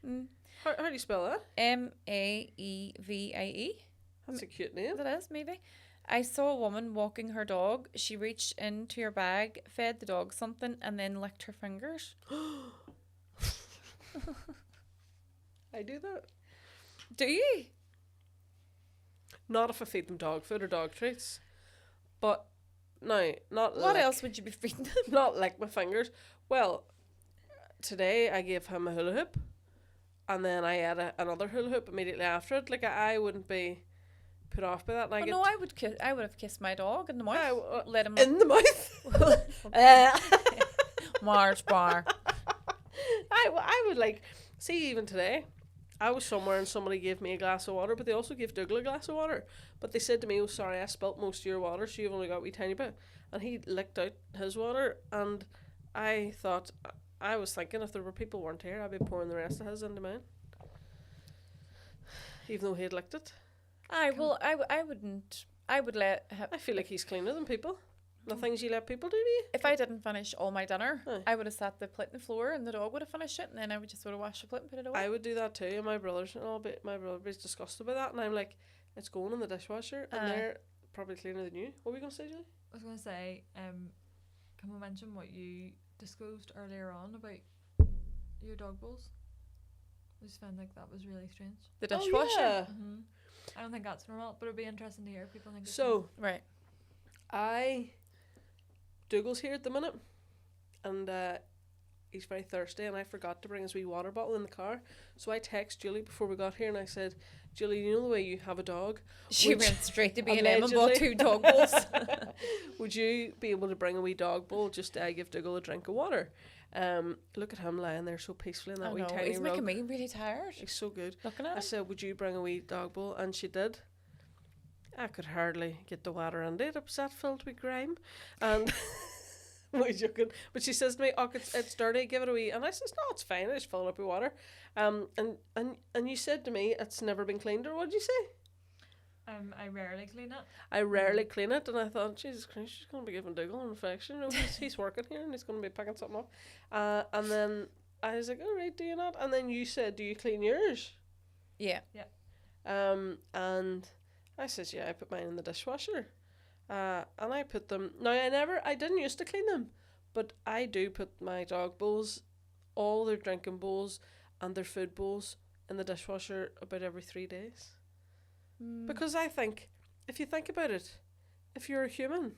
How do you spell that? Maevie. That's a cute name. That is Mavie. I saw a woman walking her dog. She reached into your bag, fed the dog something, and then licked her fingers. I do that. Do you? Not if I feed them dog food or dog treats. But, no, not What lick, else would you be feeding them? not lick my fingers. Well, today I gave him a hula hoop. And then I had another hula hoop immediately after it. Like, I wouldn't be put off by that. And Oh, no, I would have kissed my dog in the mouth. Let him in the mouth. March bar. I would like see even today. I was somewhere and somebody gave me a glass of water, but they also gave Dougal a glass of water. But they said to me, "Oh, sorry, I spilt most of your water, so you've only got a wee tiny bit." And he licked out his water, and I thought, I was thinking if there were people who weren't here, I'd be pouring the rest of his into mine, even though he had licked it. I wouldn't. I would let. I feel like he's cleaner than people. The things you let people do to you. If I didn't finish all my dinner, Aye. I would have sat the plate on the floor, and the dog would have finished it, and then I would just sort of wash the plate and put it away. I would do that too, and my brother was disgusted by that, and I'm like, it's going in the dishwasher, and they're probably cleaner than you. What were you going to say, Julie? I was going to say, can we mention what you disclosed earlier on about your dog bowls? I just found like that was really strange. The dishwasher. Oh, yeah. I don't think that's normal, but it'd be interesting to hear if people think it's So, Right. Dougal's here at the minute, and he's very thirsty, and I forgot to bring his wee water bottle in the car, so I texted Julie before we got here, and I said, Julie, you know the way you have a dog? She Would went straight to B&M and allegedly- bought 2 dog bowls. Would you be able to bring a wee dog bowl just to give Dougal a drink of water? Look at him lying there so peacefully in that I wee know, tiny he's rug. making me really tired. He's so good. Looking at I him. said, would you bring a wee dog bowl? And she did. I could hardly get the water into it. It was that filled with grime. And I'm only joking. But she says to me, oh, it's dirty, give it a wee. And I says, no, it's fine. I just fill it up with water. And you said to me, it's never been cleaned, or what did you say? I rarely clean it. I rarely clean it, and I thought, Jesus Christ, she's going to be giving Dougal an infection. You know, he's working here, and he's going to be picking something up. And then I was like, all right, do you not? And then you said, do you clean yours? Yeah. And I says, yeah, I put mine in the dishwasher. And I put them, now I didn't used to clean them, but I do put my dog bowls, all their drinking bowls and their food bowls in the dishwasher about every 3 days. Because I think, if you think about it, if you're a human,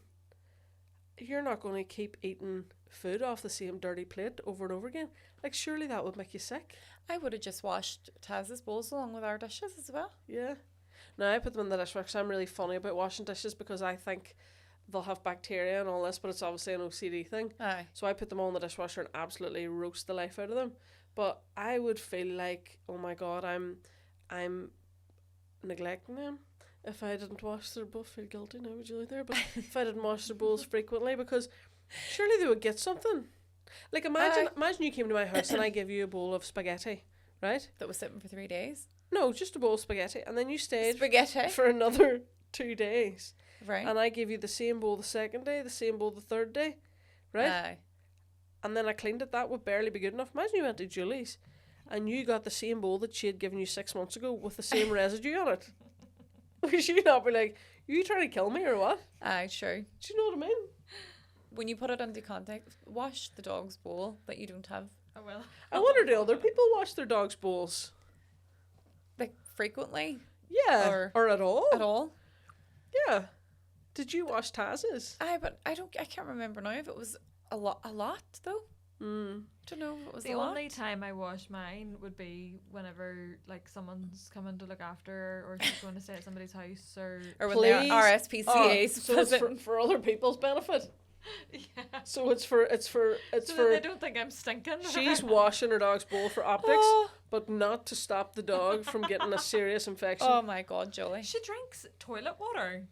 you're not going to keep eating food off the same dirty plate over and over again. Like, surely that would make you sick. I would have just washed Taz's bowls along with our dishes as well. Yeah. Now, I put them in the dishwasher because I'm really funny about washing dishes because I think they'll have bacteria and all this, but it's obviously an OCD thing. Aye. So I put them all in the dishwasher and absolutely roast the life out of them. But I would feel like, oh my God, I'm neglecting them. If I didn't wash their bowls, feel guilty now, would you there? But if I didn't wash their bowls frequently, because surely they would get something. Like imagine you came to my house and I give you a bowl of spaghetti, right? That was sitting for 3 days. No, just a bowl of spaghetti, and then you stayed Spaghetti. for another 2 days, Right. and I give you the same bowl the second day, the same bowl the third day, right? Aye. And then I cleaned it. That would barely be good enough. Imagine you went to Julie's and you got the same bowl that she had given you 6 months ago with the same residue on it. Would you not be like, you trying to kill me or what? Aye, true. Do you know what I mean? When you put it into context, wash the dog's bowl that you don't have, Oh well. I wonder, do other people wash their dogs' bowls? like, frequently Yeah. Or at all? at all. Yeah. Did you wash Taz's? Aye, but I can't remember now if it was a lot though. Don't know if it was The a lot. only time I wash mine would be whenever like someone's coming to look after her or she's going to stay at somebody's house or Or when they're Please. RSPCA's So it's for other people's benefit. yeah. So it's for So that they don't think I'm stinking. she's washing her dog's bowl for optics, Oh. but not to stop the dog from getting a serious infection. Oh my God, Jolie. She drinks toilet water.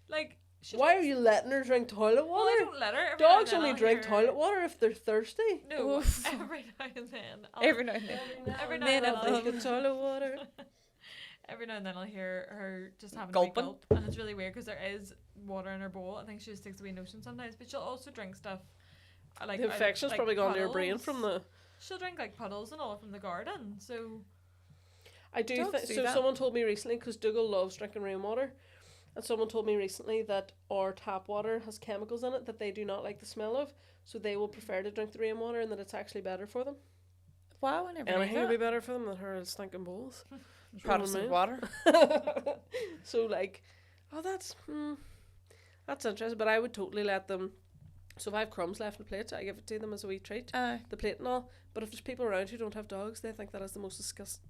Like she Why are drinks- you letting her drink toilet Well, I water? don't let her. Every Dogs now and only then I'll drink hear- toilet water if they're thirsty. No, Oof. every now and then. Every now and then. Every now then and then I'll I'll Drink the toilet water. Every now and then I'll hear her just having a Gulping. wee gulp, and it's really weird because there is water in her bowl. I think she just takes a wee notion sometimes, but she'll also drink stuff. Like The infection's like probably gone to her brain puddles. from the. She'll drink like puddles and all from the garden. So I do. Dogs do So that. someone told me recently, because Dougal loves drinking rainwater, and someone told me recently that our tap water has chemicals in it that they do not like the smell of, so they will prefer to drink the rainwater, and that it's actually better for them. wow, I never Anything knew would be that. better for them than her stinking bowls. Protestant water. So like, oh, that's interesting. But I would totally let them. So if I have crumbs left in the plate, I give it to them as a wee treat. The plate and all. But if there's people around who don't have dogs, they think that is the most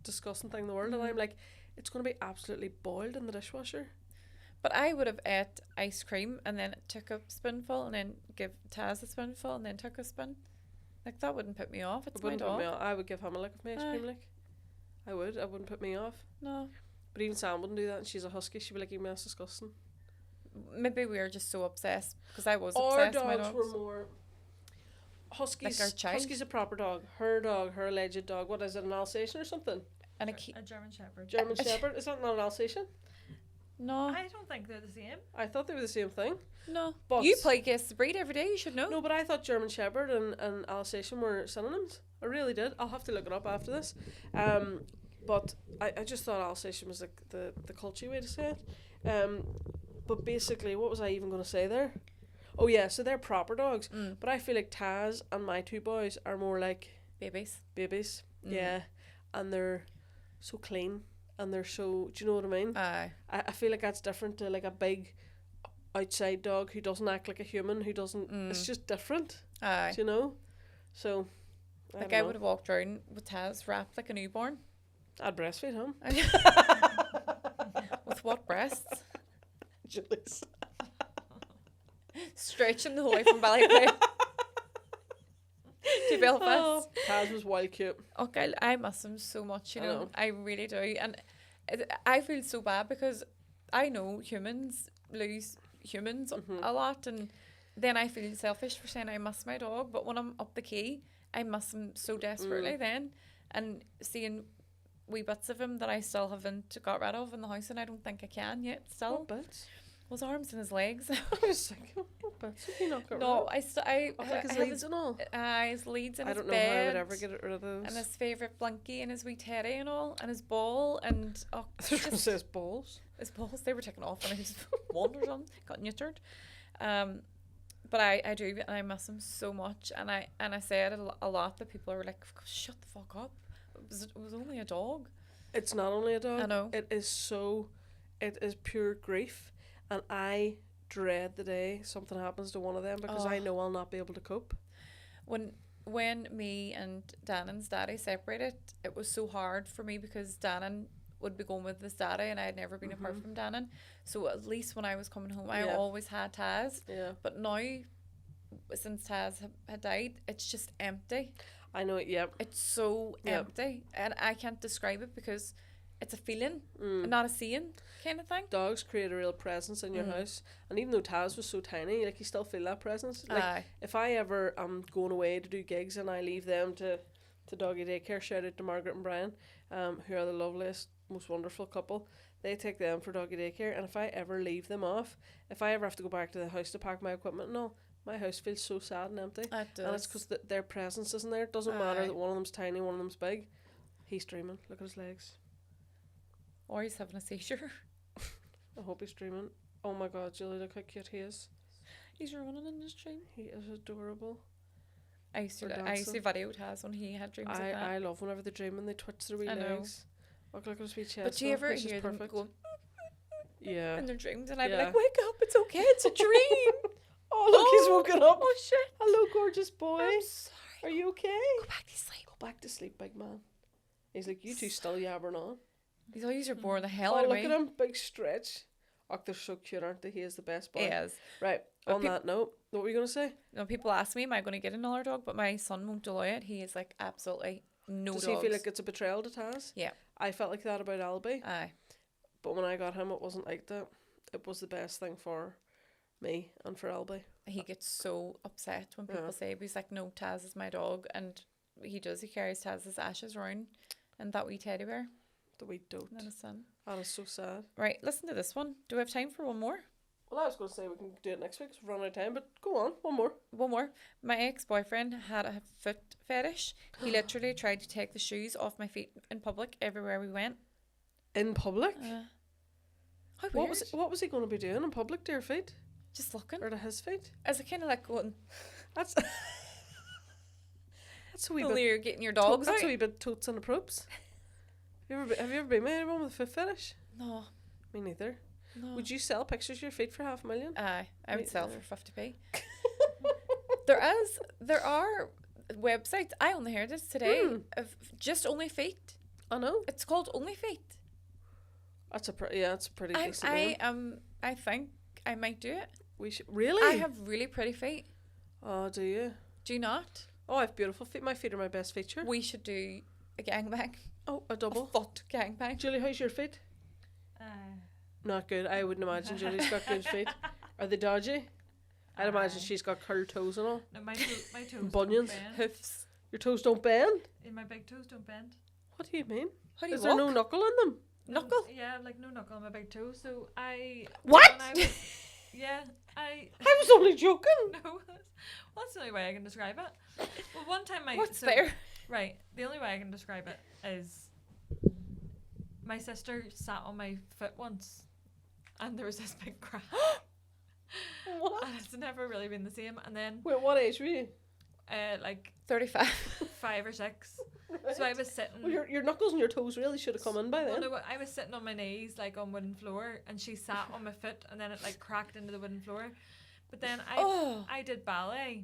disgusting thing in the world. And I'm like, it's going to be absolutely boiled in the dishwasher. But I would have ate ice cream and then took a spoonful and then give Taz a spoonful and then took a spoon. Like, that wouldn't put me off. It's my dog. I would give him a lick of my ice cream, like. I would. It wouldn't put me off. No. But even Sam wouldn't do that, and she's a husky. She'd be like, that's disgusting. Maybe we were just so obsessed, because I was Our obsessed with my dogs dogs. were more... Huskies, Like our child. Husky's a proper dog, her alleged dog. What is it, an Alsatian or something? And A German Shepherd. German Shepherd? Is that not an Alsatian? No. I don't think they're the same. I thought they were the same thing. No. But You play Guess the Breed every day, you should know. No, but I thought German Shepherd and Alsatian were synonyms. I really did. I'll have to look it up after this. But I just thought Alsatian was like the culty way to say it. But basically, what was I even going to say there? Oh yeah, so they're proper dogs. But I feel like Taz and my two boys are more like Babies. Yeah, and they're so clean and they're so. Do you know what I mean? Aye. I feel like that's different to like a big outside dog who doesn't act like a human, who doesn't. It's just different. Aye. Do you know? So. Like, I would have walked around with Taz wrapped like a newborn. I'd breastfeed him. With what breasts? Julie's. Stretching the whole way from Ballyclare to Belfast. Taz was wild cute. Okay, I miss him so much, you I know. know. I really do. And I feel so bad because I know humans lose humans a lot, and then I feel selfish for saying I miss my dog, but when I'm up the key, I miss him so desperately then. And seeing wee bits of him that I still haven't got rid of in the house, and I don't think I can yet still. What bits? His arms and his legs. I was thinking, what bits have you not got No, rid of? I Like his have leads and all. his leads and I his don't know how I bed would ever get rid of those. and his favourite blankie and his wee teddy and all and his ball and I was going to say his balls. his balls, they were taken off when he was one or something, got neutered. But I do, and I miss him so much, and I say it a lot that people are like, shut the fuck up, it was only a dog. It's not only a dog. I know. It is pure grief, and I dread the day something happens to one of them because I know I'll not be able to cope. When me and Dannon's daddy separated, it was so hard for me because Dannon would be going with his daddy and I had never been apart from Dannon. So at least when I was coming home, I always had Taz. Yeah. But now, since Taz had died, it's just empty. I know it, yep. It's so empty. And I can't describe it because it's a feeling, not a seeing kind of thing. Dogs create a real presence in your house. And even though Taz was so tiny, like you still feel that presence. Like if I ever am going away to do gigs and I leave them to doggy daycare, shout out to Margaret and Brian, who are the loveliest, most wonderful couple. They take them for doggy daycare, and if I ever leave them off, if I ever have to go back to the house to pack my equipment and all, my house feels so sad and empty. It does. And it's because their presence isn't there. It doesn't matter that one of them's tiny, one of them's big. He's dreaming. Look at his legs. Or he's having a seizure. I hope he's dreaming. Oh my god, Julie, look how cute he is. He's running in his dream. He is adorable. I used to dancing. video Taz when he had dreams like that. I love whenever they dream and they twitch their wee I know. legs. Look at his wee chest. But do you ever He's just hear them perfect. go Yeah. in their dreams? And I'd be Yeah. like, wake up, it's okay, it's a dream. Oh, look, he's woken up. Oh, shit. Hello, gorgeous boy. I'm sorry. Are you okay? Go back to sleep. Go back to sleep, big man. He's like, you two still yabbering on. These always are boring the hell Oh, out of look me. at him. Big stretch. Oh, they're so cute, aren't they? He is the best boy. He is. Right, But on that note, what were you going to say? When people ask me, am I going to get another dog? But my son won't allow it. He is like, absolutely no Does dogs. he feel like it's a betrayal to Taz? Yeah. I felt like that about Albie. Aye. But when I got him, it wasn't like that. It was the best thing for me and for Albie. He gets so upset when people say, he's like, no, Taz is my dog. And he does. He carries Taz's ashes around and that wee teddy bear. The wee dote. And then his son. That is so sad. Right, listen to this one. Do we have time for one more? Well, I was going to say we can do it next week because we've run out of time, but go on, one more. One more. My ex-boyfriend had a foot fetish. He literally tried to take the shoes off my feet in public everywhere we went. In public? How weird. What was he going to be doing in public to your feet? Just looking. Or to his feet? As a kind of like going, That's That's a wee Only bit. you're getting your dogs That's out. a wee bit totes and the probes. Have you ever been with anyone with a foot fetish? No, Me neither. no. Would you sell pictures of your feet for $500,000? I would Right, sell yeah. for 50p. There are websites. I only heard this today of just only feet. I know. It's called Only Feet. That's a pretty decent I name. I think I might do it. We should really. I have really pretty feet. Oh, do you? Do you not? Oh, I have beautiful feet. My feet are my best feature. We should do a gangbang. Oh, a double. Foot gangbang. Julie, how's your feet? Not good. I wouldn't imagine Julie's got good feet. Are they dodgy? I'd imagine she's got curled toes and all. No, my toes Bunions. don't bend. Hoofs. Your toes don't bend? Yeah, my big toes don't bend. What do you mean? How do you Is there no walk? knuckle in them? Knuckle? Yeah, like no knuckle on my big toe. So I. What? when I was- yeah, I. I was only joking. No, well, that's the only way I can describe it. Well, one time What's there? Right, the only way I can describe it is my sister sat on my foot once, and there was this big crack. What? And it's never really been the same. And then, Wait, what age were you? like 35. 5 or 6. So I was sitting. Well, your knuckles and your toes really should have come in by Well, then. no, I was sitting on my knees, like on wooden floor, and she sat on my foot, and then it like cracked into the wooden floor. But then Oh. I did ballet,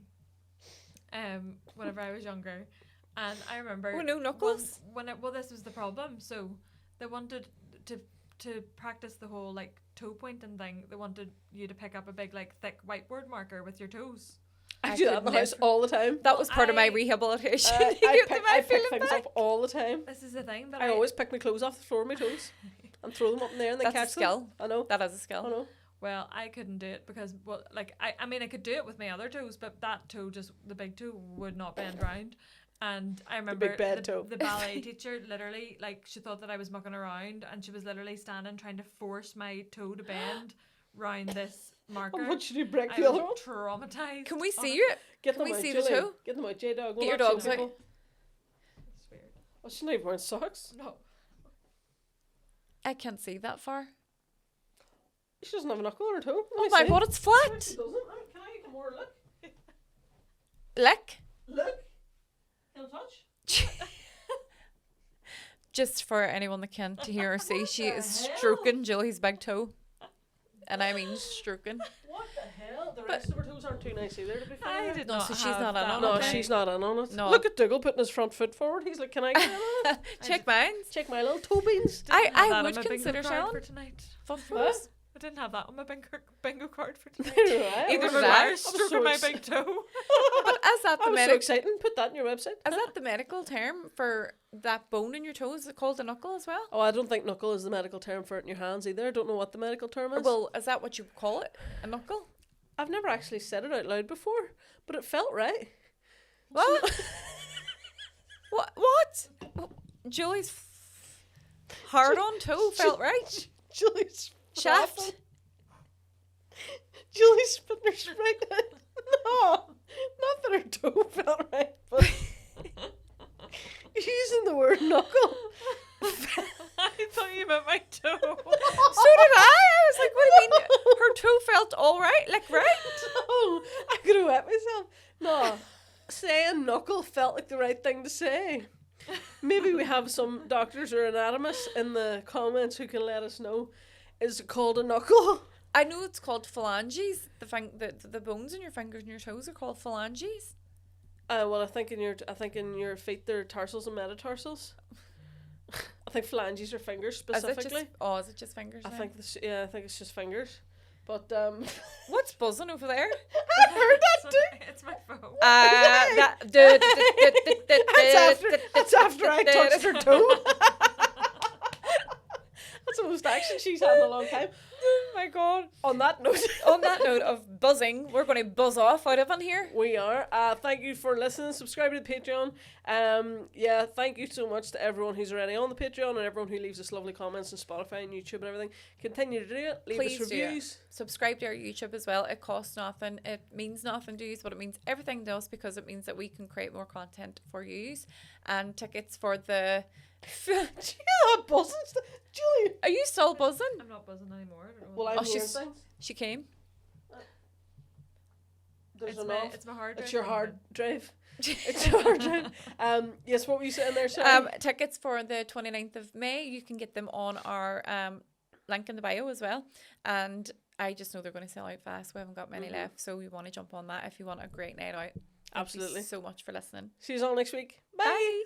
whenever I was younger, and I remember. Oh, no knuckles? Well, this was the problem. So they wanted to practice the whole like toe pointing thing. They wanted you to pick up a big like thick whiteboard marker with your toes. I do that in the could house never- all the time. That was part of my I- rehabilitation. I pick things up all the time. This is the thing that I always pick my clothes off the floor of my toes and throw them up in there and then That's a catch skill. them. I know. That is a I skill. know. Well, I couldn't do it because, well, like, I mean, I could do it with my other toes, but that toe, just the big toe, would not bend round. And I remember big bad toe. the ballet teacher literally, like, she thought that I was mucking around, and she was literally standing trying to force my toe to bend round this marker. And what should you break I the other one? was traumatized. Can we on see it. you? Get Can them we out, see the Julie. toe? Get them out, J-Dog. Get your dogs out. It's weird. Oh, she's not even wearing socks. No. I can't see that far. She doesn't have a knuckle on her toe. Oh my god, it's flat. She doesn't. Can I get more look? Lick. Look. Can I touch? Just for anyone that can't hear or see, she the is hell? stroking Julie's big toe. And I mean stroking. What the hell? The rest of her toes aren't too nice either, to be fair. I did No, not so she's have not in that on No, it. much. she's not in on it. No. Look at Dougal putting his front foot forward. He's like, can I get in on it? Check mine. Check my little toe beans. I Didn't have that would on my bingo consider card selling for tonight. Foot What? foods. I didn't have that on my bingo card for tonight. Right, Either I was did so- I. I was Stroking so my ex- big toe. But is that I the was so medical? excited. Put that on your website. Is that the medical term for that bone in your toe? Is it called a knuckle as well? Oh, I don't think knuckle is the medical term for it in your hands either. I don't know what the medical term is. Well, is that what you call it? A knuckle? I've never actually said it out loud before, but it felt right. What? What? Julie's hard on toe felt right. Julie's Shaft. flapping. Julie's spitting her sprite out. No, not that her toe felt right, but using the word knuckle. I thought you meant my toe. So did I. I was like, what do you mean? Her toe felt all right, like right. No, I could have wet myself. No, saying knuckle felt like the right thing to say. Maybe we have some doctors or anatomists in the comments who can let us know. Is it called a knuckle? I know it's called phalanges. The bones in your fingers and your toes are called phalanges. Well, I think in your feet they're tarsals and metatarsals. I think phalanges are fingers specifically. Is it just fingers? I now? think I think it's just fingers. But What's buzzing over there? I heard that too. It's my phone. That's after I touched her toe. That's the most action she's had in a long time. Oh my god. On that note, On that note of buzzing, we're going to buzz off out of in here. we are. Thank you for listening. Subscribe to the Patreon. Yeah, thank you so much to everyone who's already on the Patreon and everyone who leaves us lovely comments on Spotify and YouTube and everything. Continue to do it. Leave Please us do it. reviews. Subscribe to our YouTube as well. It costs nothing. It means nothing to you, but it means everything to us because it means that we can create more content for you. And tickets for the... Yeah, that buzzing stuff. Julie. Are you still buzzing? I'm not buzzing anymore. I don't know Well, what I'm Oh, hearing she's- things. She came. There's it's an my, off. it's my hard drive. It's your hard drive. It's hard to. Yes, what were you saying there, sorry? Tickets for the 29th of May, you can get them on our link in the bio as well. And I just know they're going to sell out fast. We haven't got many left, so we want to jump on that if you want a great night out. Thank Absolutely. you so much for listening. See you all next week. Bye. Bye.